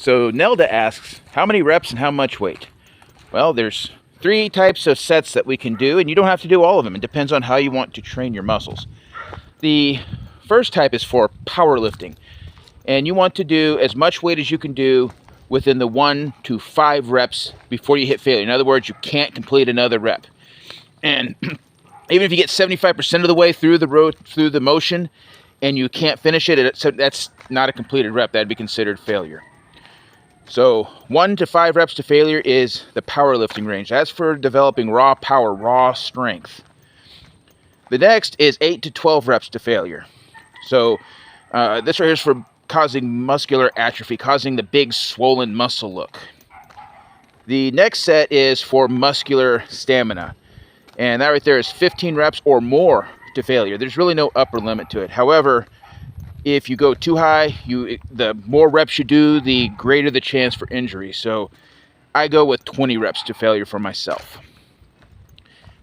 So Nelda asks, how many reps and how much weight? Well, there's 3 types of sets that we can do, and you don't have to do all of them. It depends on how you want to train your muscles. The first type is for powerlifting, and you want to do as much weight as you can do within the 1 to 5 reps before you hit failure. In other words, you can't complete another rep. And even if you get 75% of the way through the motion and you can't finish it, so that's not a completed rep. That'd be considered failure. So 1 to 5 reps to failure is the powerlifting range. That's for developing raw power, raw strength. The next is 8 to 12 reps to failure. So this right here is for causing muscular atrophy, causing the big swollen muscle look. The next set is for muscular stamina. And that right there is 15 reps or more to failure. There's really no upper limit to it. However, if you go too high, the more reps you do, the greater the chance for injury. So I go with 20 reps to failure for myself.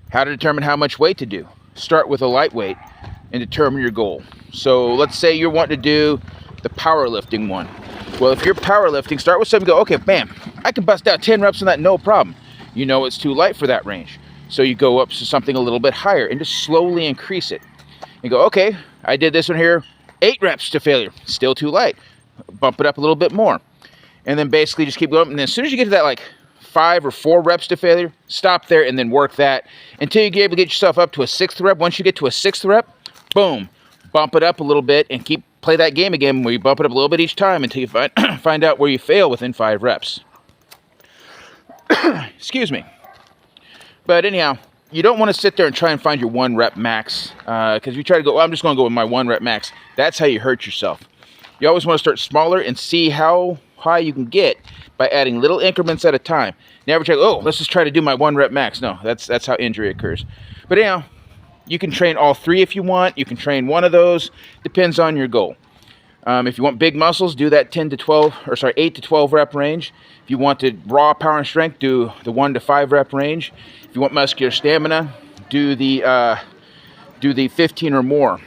How to determine how much weight to do? Start with a light weight and determine your goal. So let's say you're wanting to do the powerlifting one. Well, if you're powerlifting, start with something, go, okay, bam, I can bust out 10 reps on that, no problem. You know it's too light for that range. So you go up to something a little bit higher and just slowly increase it. You go, okay, I did this one here, 8 reps to failure, still too light. Bump it up a little bit more. And then basically just keep going. And then as soon as you get to that like 5 or 4 reps to failure, stop there and then work that until you get able to get yourself up to a 6th rep. Once you get to a 6th rep, boom, bump it up a little bit and play that game again where you bump it up a little bit each time until you find out where you fail within 5 reps. Excuse me. But anyhow, you don't want to sit there and try and find your 1 rep max, because if you try to go, well, I'm just going to go with my 1 rep max, that's how you hurt yourself. You always want to start smaller and see how high you can get by adding little increments at a time. Never try, oh, let's just try to do my 1 rep max. No, that's how injury occurs. But anyhow, you can train all 3 if you want. You can train one of those. Depends on your goal. If you want big muscles, do that 8 to 12 rep range. If you want the raw power and strength, do the 1 to 5 rep range. If you want muscular stamina, do the 15 or more.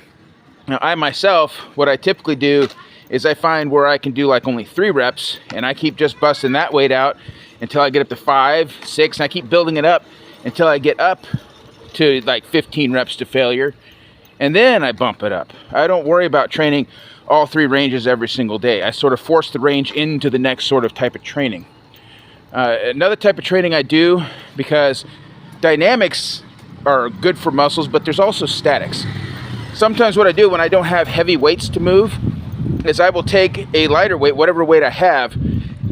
Now, I myself, what I typically do is I find where I can do like only 3 reps, and I keep just busting that weight out until I get up to 5, 6, and I keep building it up until I get up to like 15 reps to failure, and then I bump it up. I don't worry about training all 3 ranges every single day. I sort of force the range into the next sort of type of training. Another type of training I do, because dynamics are good for muscles, but there's also statics. Sometimes what I do when I don't have heavy weights to move is I will take a lighter weight, whatever weight I have,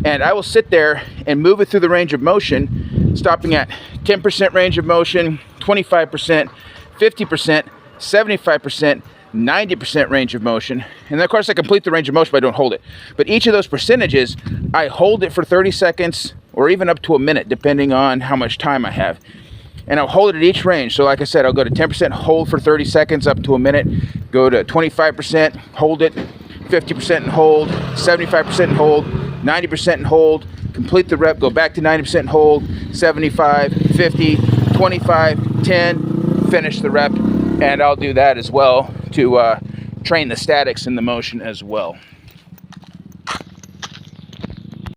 and I will sit there and move it through the range of motion, stopping at 10% range of motion, 25%, 50%, 75%, 90% range of motion. And then of course I complete the range of motion, but I don't hold it. But each of those percentages, I hold it for 30 seconds or even up to a minute, depending on how much time I have. And I'll hold it at each range. So like I said, I'll go to 10%, hold for 30 seconds up to a minute, go to 25%, hold it, 50% and hold, 75% and hold, 90% and hold, complete the rep, go back to 90% and hold, 75, 50, 25, 10, finish the rep. And I'll do that as well to train the statics in the motion as well.